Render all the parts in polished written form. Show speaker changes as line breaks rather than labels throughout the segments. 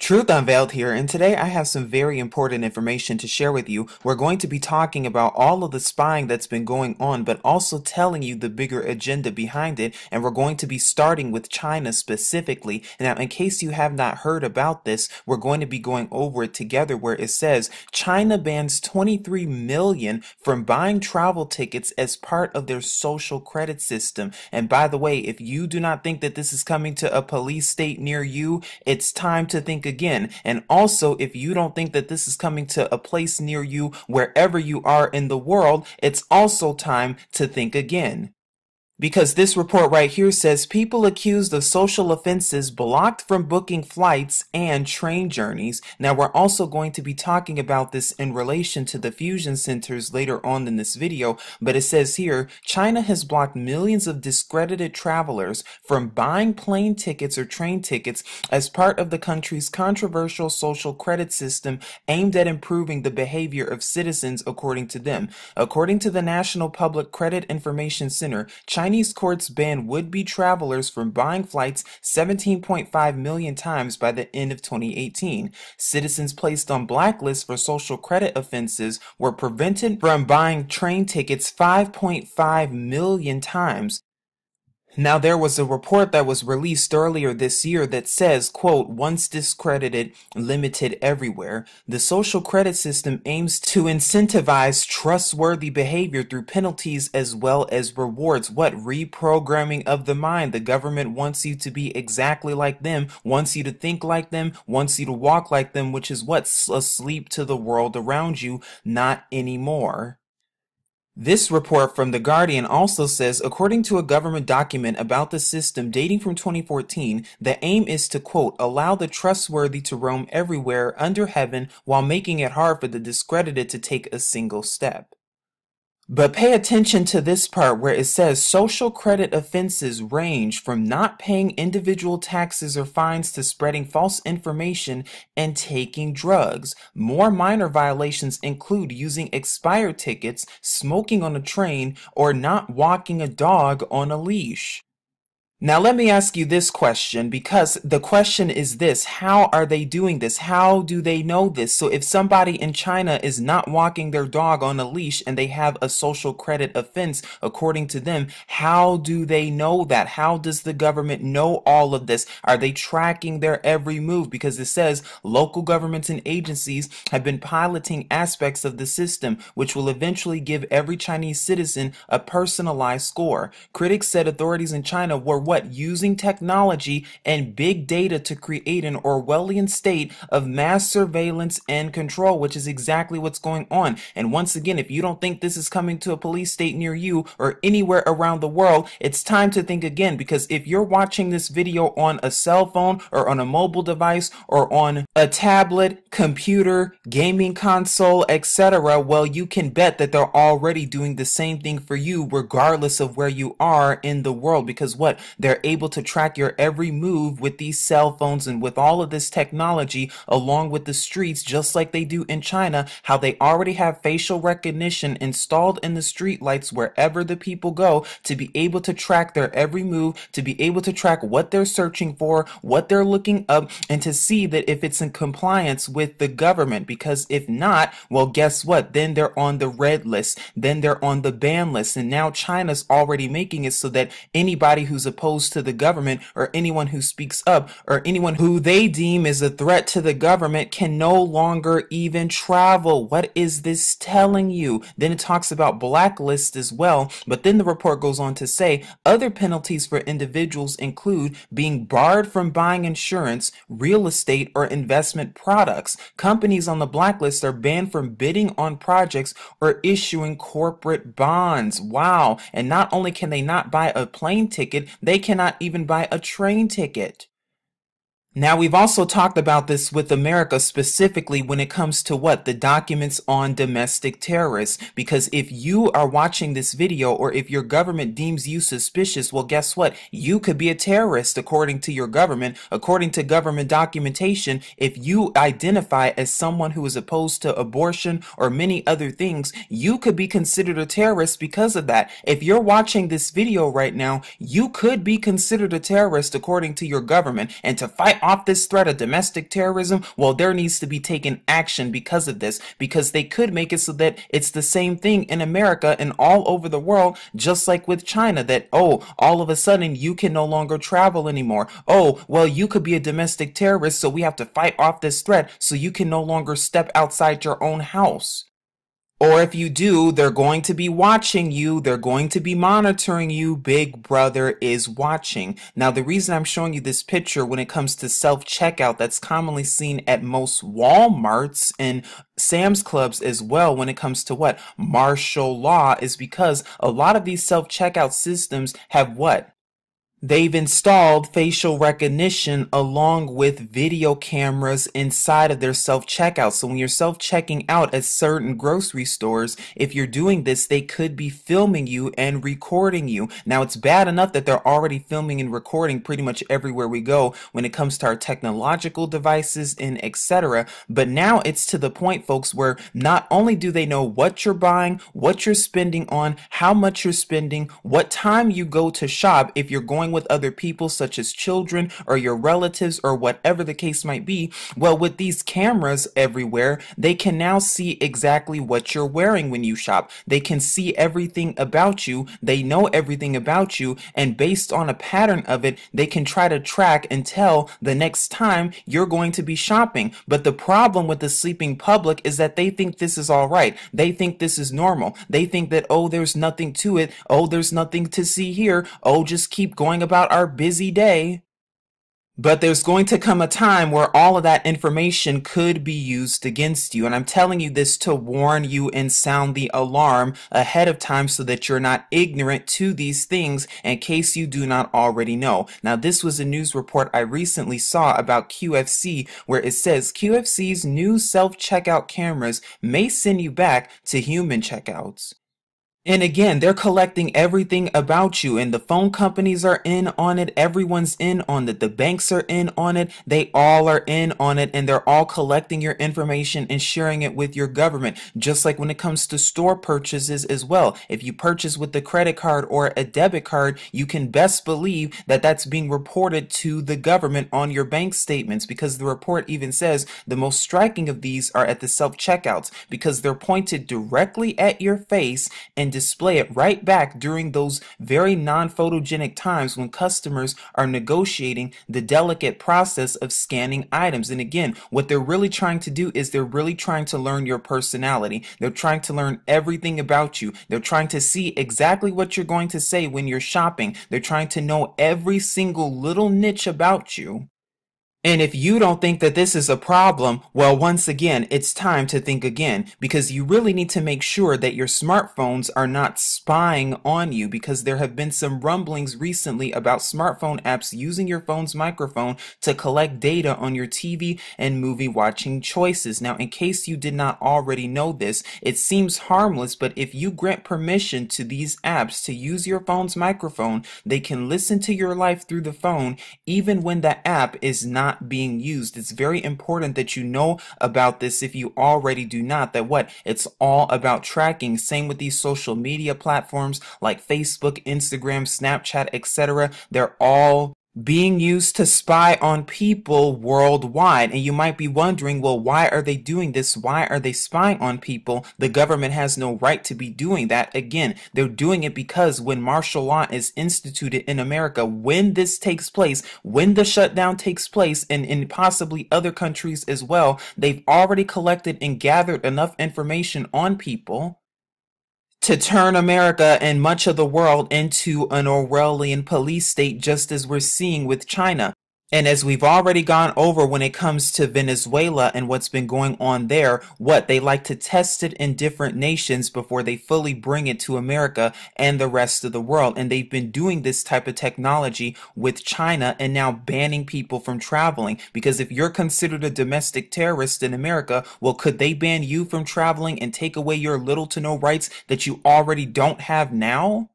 Truth Unveiled here, and today I have some very important information to share with you. We're going to be talking about all of the spying that's been going on, but also telling you the bigger agenda behind it, and we're going to be starting with China specifically. Now, in case you have not heard about this, we're going to be going over it together where it says China bans 23 million from buying travel tickets as part of their social credit system. And by the way, if you do not think that this is coming to a police state near you, it's time to think again. And also, if you don't think that this is coming to a place near you, wherever you are in the world, it's also time to think again. Because this report right here says people accused of social offenses blocked from booking flights and train journeys. Now, we're also going to be talking about this in relation to the fusion centers later on in this video, but it says here, China has blocked millions of discredited travelers from buying plane tickets or train tickets as part of the country's controversial social credit system aimed at improving the behavior of citizens, according to them. According to the National Public Credit Information Center, Chinese courts banned would-be travelers from buying flights 17.5 million times by the end of 2018. Citizens placed on blacklists for social credit offenses were prevented from buying train tickets 5.5 million times. Now, there was a report that was released earlier this year that says, quote, once discredited, limited everywhere. The social credit system aims to incentivize trustworthy behavior through penalties as well as rewards. What reprogramming of the mind? The government wants you to be exactly like them, wants you to think like them, wants you to walk like them, which is what's asleep to the world around you, not anymore. This report from The Guardian also says, according to a government document about the system dating from 2014, the aim is to, quote, allow the trustworthy to roam everywhere under heaven while making it hard for the discredited to take a single step. But pay attention to this part where it says social credit offenses range from not paying individual taxes or fines to spreading false information and taking drugs. More minor violations include using expired tickets, smoking on a train, or not walking a dog on a leash. Now, let me ask you this question, because the question is this: how are they doing this? How do they know this? So if somebody in China is not walking their dog on a leash and they have a social credit offense, according to them, how do they know that? How does the government know all of this? Are they tracking their every move? Because it says local governments and agencies have been piloting aspects of the system, which will eventually give every Chinese citizen a personalized score. Critics said authorities in China were using technology and big data to create an Orwellian state of mass surveillance and control, which is exactly what's going on. And once again, if you don't think this is coming to a police state near you or anywhere around the world, it's time to think again, because if you're watching this video on a cell phone or on a mobile device or on a tablet, computer, gaming console, etc., well, you can bet that they're already doing the same thing for you regardless of where you are in the world, because what? They're able to track your every move with these cell phones and with all of this technology along with the streets, just like they do in China, how they already have facial recognition installed in the street lights wherever the people go to be able to track their every move, to be able to track what they're searching for, what they're looking up, and to see that if it's in compliance with the government. Because if not, well, guess what? Then they're on the red list, then they're on the ban list, and now China's already making it so that anybody who's opposed to the government or anyone who speaks up or anyone who they deem is a threat to the government can no longer even travel. What is this telling you? Then it talks about blacklists as well, but then the report goes on to say other penalties for individuals include being barred from buying insurance, real estate, or investment products. Companies on the blacklist are banned from bidding on projects or issuing corporate bonds. Wow. And not only can they not buy a plane ticket, they cannot even buy a train ticket. Now, we've also talked about this with America specifically when it comes to the documents on domestic terrorists. Because if you are watching this video or if your government deems you suspicious, well, guess what? You could be a terrorist according to your government, according to government documentation. If you identify as someone who is opposed to abortion or many other things, you could be considered a terrorist because of that. If you're watching this video right now, you could be considered a terrorist according to your government. And to fight off this threat of domestic terrorism, well, there needs to be taken action because of this, because they could make it so that it's the same thing in America and all over the world, just like with China, that, oh, all of a sudden you can no longer travel anymore. Oh, well, you could be a domestic terrorist, so we have to fight off this threat so you can no longer step outside your own house. Or if you do, they're going to be watching you. They're going to be monitoring you. Big Brother is watching. Now, the reason I'm showing you this picture when it comes to self-checkout that's commonly seen at most Walmarts and Sam's Clubs as well when it comes to what? Martial law, is because a lot of these self-checkout systems have what? They've installed facial recognition along with video cameras inside of their self-checkout. So when you're self-checking out at certain grocery stores, if you're doing this, they could be filming you and recording you. Now, it's bad enough that they're already filming and recording pretty much everywhere we go when it comes to our technological devices and etc. But now it's to the point, folks, where not only do they know what you're buying, what you're spending on, how much you're spending, what time you go to shop, if you're going with other people such as children or your relatives or whatever the case might be. Well, with these cameras everywhere, they can now see exactly what you're wearing when you shop. They can see everything about you. They know everything about you, and based on a pattern of it, they can try to track and tell the next time you're going to be shopping. But the problem with the sleeping public is that they think this is all right. They think this is normal. They think that, oh, there's nothing to it. Oh, there's nothing to see here. Oh, just keep going about our busy day. But there's going to come a time where all of that information could be used against you. And I'm telling you this to warn you and sound the alarm ahead of time so that you're not ignorant to these things in case you do not already know. Now, this was a news report I recently saw about QFC where it says QFC's new self-checkout cameras may send you back to human checkouts. And again, they're collecting everything about you, and the phone companies are in on it. Everyone's in on it. The banks are in on it. They all are in on it, and they're all collecting your information and sharing it with your government. Just like when it comes to store purchases as well. If you purchase with the credit card or a debit card, you can best believe that that's being reported to the government on your bank statements, because the report even says the most striking of these are at the self-checkouts, because they're pointed directly at your face and display it right back during those very non-photogenic times when customers are negotiating the delicate process of scanning items. And again, what they're really trying to do is they're really trying to learn your personality. They're trying to learn everything about you. They're trying to see exactly what you're going to say when you're shopping. They're trying to know every single little niche about you. And if you don't think that this is a problem, well, once again, it's time to think again, because you really need to make sure that your smartphones are not spying on you, because there have been some rumblings recently about smartphone apps using your phone's microphone to collect data on your TV and movie watching choices. Now, in case you did not already know this, it seems harmless, but if you grant permission to these apps to use your phone's microphone, they can listen to your life through the phone, even when the app is not being used. It's very important that you know about this if you already do not, that what? It's all about tracking. Same with these social media platforms like Facebook, Instagram, Snapchat, etc. They're all being used to spy on people worldwide. And you might be wondering, well, why are they doing this? Why are they spying on people? The government has no right to be doing that. Again, they're doing it because when martial law is instituted in America, when this takes place, when the shutdown takes place, and in possibly other countries as well, they've already collected and gathered enough information on people to turn America and much of the world into an Orwellian police state, just as we're seeing with China. And as we've already gone over when it comes to Venezuela and what's been going on there, what they like to test it in different nations before they fully bring it to America and the rest of the world. And they've been doing this type of technology with China and now banning people from traveling. Because if you're considered a domestic terrorist in America, well, could they ban you from traveling and take away your little to no rights that you already don't have now?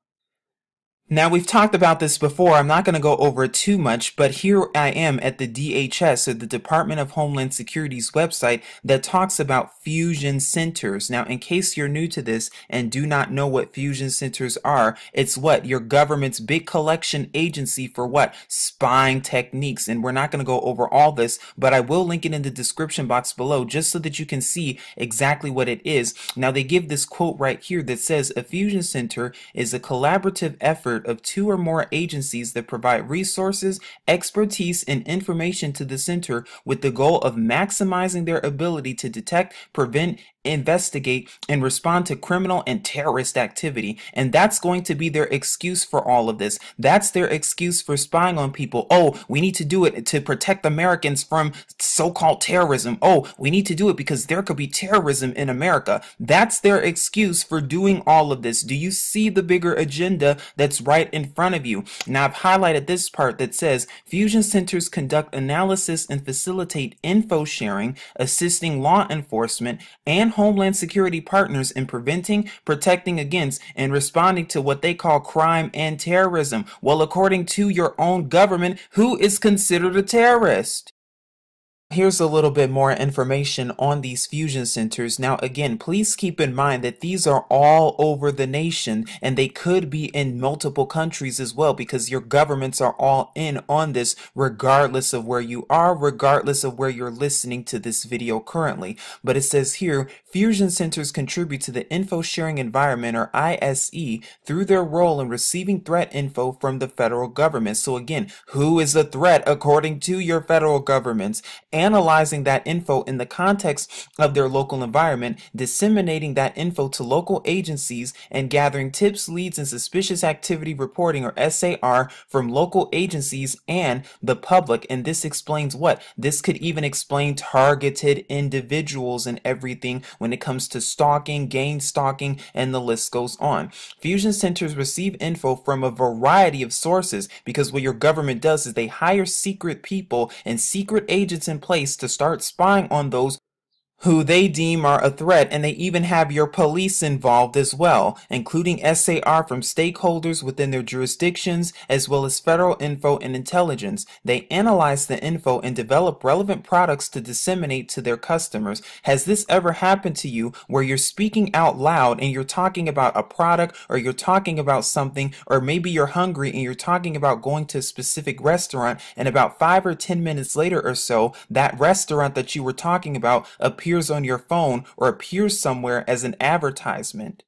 Now, we've talked about this before. I'm not going to go over it too much, but here I am at the DHS, or the Department of Homeland Security's website that talks about fusion centers. Now, in case you're new to this and do not know what fusion centers are, it's what? Your government's big collection agency for what? Spying techniques. And we're not going to go over all this, but I will link it in the description box below just so that you can see exactly what it is. Now, they give this quote right here that says, a fusion center is a collaborative effort of two or more agencies that provide resources, expertise, and information to the center with the goal of maximizing their ability to detect, prevent, investigate, and respond to criminal and terrorist activity. And that's going to be their excuse for all of this. That's their excuse for spying on people. Oh, we need to do it to protect Americans from so-called terrorism. Oh, we need to do it because there could be terrorism in America. That's their excuse for doing all of this. Do you see the bigger agenda that's right in front of you? Now, I've highlighted this part that says fusion centers conduct analysis and facilitate info sharing, assisting law enforcement and Homeland Security partners in preventing, protecting against, and responding to what they call crime and terrorism. Well, according to your own government, who is considered a terrorist? Here's a little bit more information on these fusion centers. Now, again, please keep in mind that these are all over the nation and they could be in multiple countries as well, because your governments are all in on this regardless of where you are, regardless of where you're listening to this video currently. But it says here, fusion centers contribute to the info sharing environment, or ISE, through their role in receiving threat info from the federal government. So again, who is a threat according to your federal governments? Analyzing that info in the context of their local environment, disseminating that info to local agencies, and gathering tips, leads, and suspicious activity reporting, or SAR, from local agencies and the public. And this explains what? This could even explain targeted individuals and everything when it comes to stalking, gang stalking, and the list goes on. Fusion centers receive info from a variety of sources, because what your government does is they hire secret people and secret agents in place to start spying on those who they deem are a threat, and they even have your police involved as well, including SAR from stakeholders within their jurisdictions, as well as federal info and intelligence. They analyze the info and develop relevant products to disseminate to their customers. Has this ever happened to you where you're speaking out loud and you're talking about a product, or you're talking about something, or maybe you're hungry and you're talking about going to a specific restaurant, and about 5 or 10 minutes later or so, that restaurant that you were talking about appears on your phone or appears somewhere as an advertisement?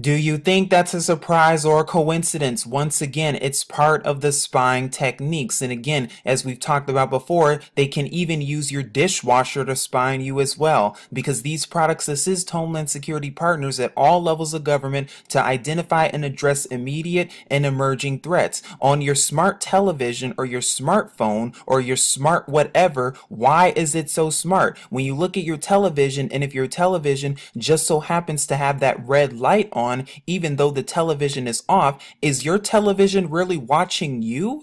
Do you think that's a surprise or a coincidence? Once again, it's part of the spying techniques. And again, as we've talked about before, they can even use your dishwasher to spy on you as well, because these products assist Homeland Security partners at all levels of government to identify and address immediate and emerging threats. On your smart television or your smartphone or your smart whatever, why is it so smart? When you look at your television, and if your television just so happens to have that red light on, even though the television is off, is your television really watching you?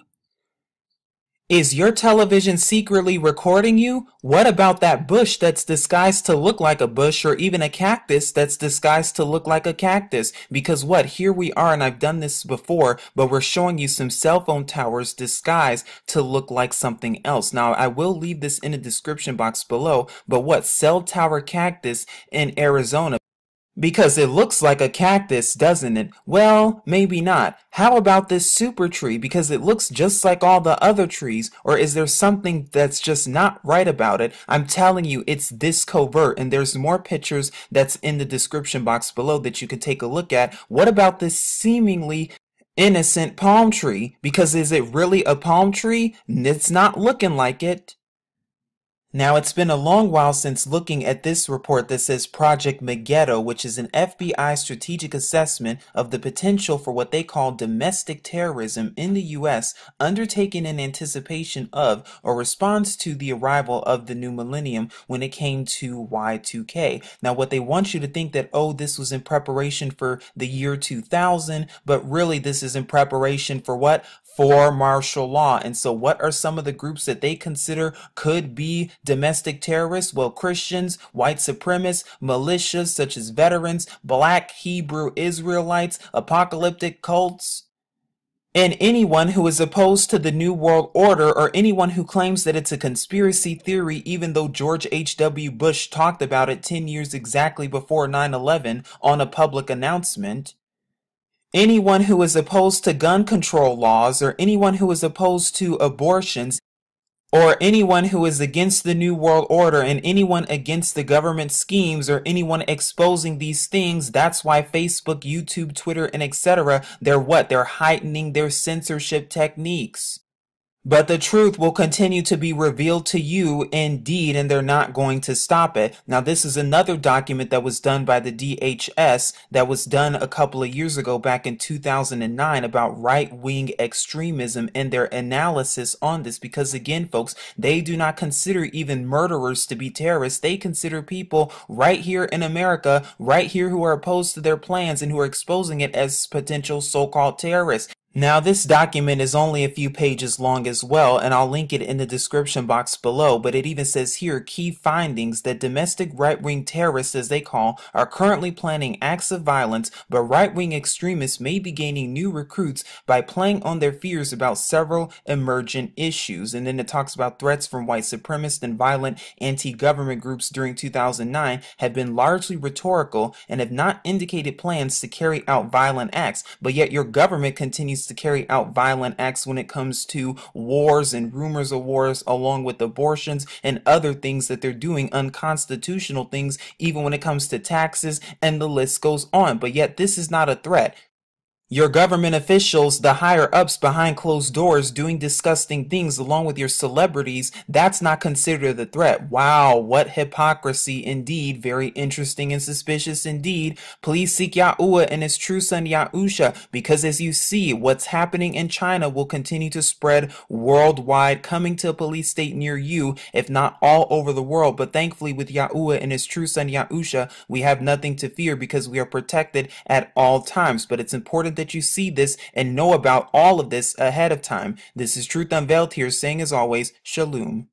Is your television secretly recording you? What about that bush that's disguised to look like a bush, or even a cactus that's disguised to look like a cactus? Because what? Here we are, and I've done this before, but we're showing you some cell phone towers disguised to look like something else. Now, I will leave this in the description box below, but what? Cell tower cactus in Arizona. Because it looks like a cactus, doesn't it? Well, maybe not. How about this super tree? Because it looks just like all the other trees. Or is there something that's just not right about it? I'm telling you, it's this covert, and there's more pictures that's in the description box below that you can take a look at. What about this seemingly innocent palm tree? Because is it really a palm tree? It's not looking like it. Now, it's been a long while since looking at this report that says Project Megiddo, which is an FBI strategic assessment of the potential for what they call domestic terrorism in the U.S., undertaken in anticipation of or response to the arrival of the new millennium when it came to Y2K. Now, what they want you to think that, oh, this was in preparation for the year 2000, but really this is in preparation for what? For martial law. And so what are some of the groups that they consider could be domestic terrorists? Well, Christians, white supremacists, militias such as veterans, black Hebrew Israelites, apocalyptic cults. And anyone who is opposed to the New World Order, or anyone who claims that it's a conspiracy theory, even though George H.W. Bush talked about it 10 years exactly before 9/11 on a public announcement. Anyone who is opposed to gun control laws, or anyone who is opposed to abortions, or anyone who is against the New World Order, and anyone against the government schemes, or anyone exposing these things. That's why Facebook, YouTube, Twitter, and etc. They're what? They're heightening their censorship techniques. But the truth will continue to be revealed to you indeed, and they're not going to stop it. Now, this is another document that was done by the DHS that was done a couple of years ago, back in 2009, about right-wing extremism and their analysis on this. Because again, folks, they do not consider even murderers to be terrorists. They consider people right here in America, right here, who are opposed to their plans and who are exposing it as potential so-called terrorists. Now, this document is only a few pages long as well, and I'll link it in the description box below, but it even says here, key findings, that domestic right-wing terrorists, as they call, are currently planning acts of violence, but right-wing extremists may be gaining new recruits by playing on their fears about several emergent issues. And then it talks about threats from white supremacist and violent anti-government groups during 2009 have been largely rhetorical and have not indicated plans to carry out violent acts, but yet your government continues to carry out violent acts when it comes to wars and rumors of wars, along with abortions and other things that they're doing, unconstitutional things, even when it comes to taxes, and the list goes on. But yet this is not a threat. Your government officials, the higher ups behind closed doors doing disgusting things along with your celebrities, that's not considered a threat. Wow, what hypocrisy indeed. Very interesting and suspicious indeed. Please seek Yahuwah and his true son Yahusha, because as you see, what's happening in China will continue to spread worldwide, coming to a police state near you, if not all over the world. But thankfully, with Yahuwah and his true son Yahusha, we have nothing to fear because we are protected at all times. But it's important that you see this and know about all of this ahead of time. This is Truth Unveiled here, saying as always, Shalom.